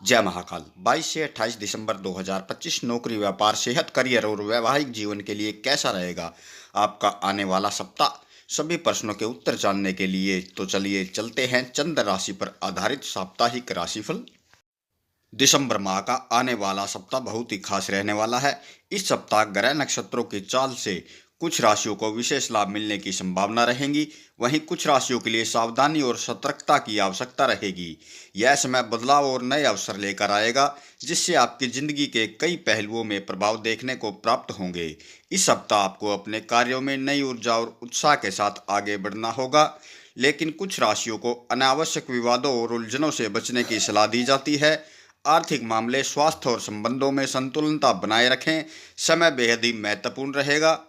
जय महाकाल। 22 से 28 दिसंबर 2025 नौकरी, व्यापार, सेहत, करियर और वैवाहिक जीवन के लिए कैसा रहेगा आपका आने वाला सप्ताह। सभी प्रश्नों के उत्तर जानने के लिए तो चलिए चलते हैं चंद्र राशि पर आधारित साप्ताहिक राशिफल। दिसंबर माह का आने वाला सप्ताह बहुत ही खास रहने वाला है। इस सप्ताह ग्रह नक्षत्रों की चाल से कुछ राशियों को विशेष लाभ मिलने की संभावना रहेगी। वहीं कुछ राशियों के लिए सावधानी और सतर्कता की आवश्यकता रहेगी। यह समय बदलाव और नए अवसर लेकर आएगा, जिससे आपकी जिंदगी के कई पहलुओं में प्रभाव देखने को प्राप्त होंगे। इस सप्ताह आपको अपने कार्यों में नई ऊर्जा और उत्साह के साथ आगे बढ़ना होगा, लेकिन कुछ राशियों को अनावश्यक विवादों और उलझनों से बचने की सलाह दी जाती है। आर्थिक मामले, स्वास्थ्य और संबंधों में संतुलनता बनाए रखें। समय बेहद ही महत्वपूर्ण रहेगा।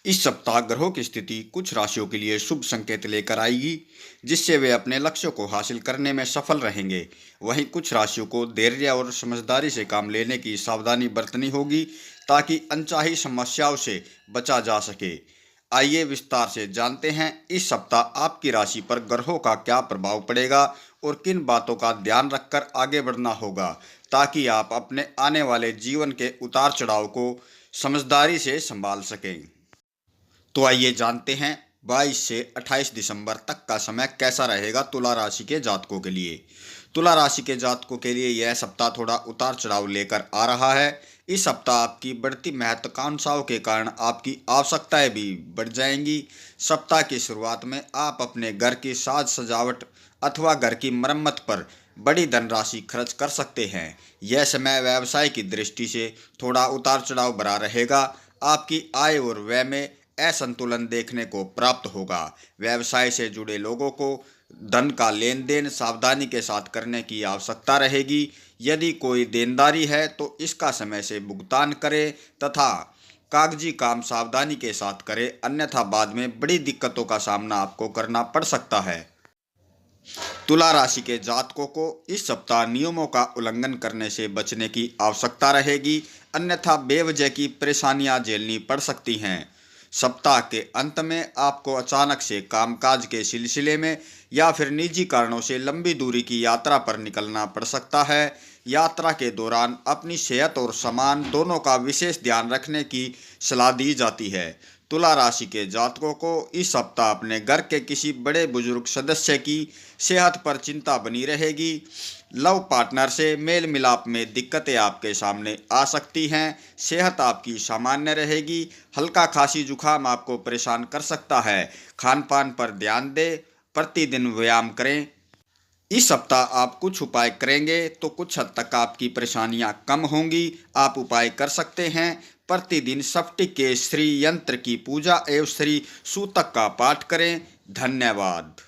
इस सप्ताह ग्रहों की स्थिति कुछ राशियों के लिए शुभ संकेत लेकर आएगी, जिससे वे अपने लक्ष्यों को हासिल करने में सफल रहेंगे। वहीं कुछ राशियों को धैर्य और समझदारी से काम लेने की सावधानी बरतनी होगी, ताकि अनचाही समस्याओं से बचा जा सके। आइए विस्तार से जानते हैं इस सप्ताह आपकी राशि पर ग्रहों का क्या प्रभाव पड़ेगा और किन बातों का ध्यान रखकर आगे बढ़ना होगा, ताकि आप अपने आने वाले जीवन के उतार चढ़ाव को समझदारी से संभाल सकें। तो आइए जानते हैं 22 से 28 दिसंबर तक का समय कैसा रहेगा तुला राशि के जातकों के लिए। तुला राशि के जातकों के लिए यह सप्ताह थोड़ा उतार चढ़ाव लेकर आ रहा है। इस सप्ताह आपकी बढ़ती महत्वाकांक्षाओं के कारण आपकी आवश्यकताएं भी बढ़ जाएंगी। सप्ताह की शुरुआत में आप अपने घर की साज सजावट अथवा घर की मरम्मत पर बड़ी धनराशि खर्च कर सकते हैं। यह समय व्यवसाय की दृष्टि से थोड़ा उतार चढ़ाव भरा रहेगा। आपकी आय और व्यय में असंतुलन देखने को प्राप्त होगा। व्यवसाय से जुड़े लोगों को धन का लेन देन सावधानी के साथ करने की आवश्यकता रहेगी। यदि कोई देनदारी है तो इसका समय से भुगतान करें तथा कागजी काम सावधानी के साथ करें, अन्यथा बाद में बड़ी दिक्कतों का सामना आपको करना पड़ सकता है। तुला राशि के जातकों को इस सप्ताह नियमों का उल्लंघन करने से बचने की आवश्यकता रहेगी, अन्यथा बेवजह की परेशानियां झेलनी पड़ सकती हैं। सप्ताह के अंत में आपको अचानक से कामकाज के सिलसिले में या फिर निजी कारणों से लंबी दूरी की यात्रा पर निकलना पड़ सकता है। यात्रा के दौरान अपनी सेहत और सामान दोनों का विशेष ध्यान रखने की सलाह दी जाती है। तुला राशि के जातकों को इस सप्ताह अपने घर के किसी बड़े बुजुर्ग सदस्य की सेहत पर चिंता बनी रहेगी। लव पार्टनर से मेल मिलाप में दिक्कतें आपके सामने आ सकती हैं। सेहत आपकी सामान्य रहेगी। हल्का खांसी जुखाम आपको परेशान कर सकता है। खान पान पर ध्यान दें, प्रतिदिन व्यायाम करें। इस सप्ताह आप कुछ उपाय करेंगे तो कुछ हद तक आपकी परेशानियां कम होंगी। आप उपाय कर सकते हैं। प्रतिदिन स्फटिक के श्री यंत्र की पूजा एवं श्री सूतक का पाठ करें। धन्यवाद।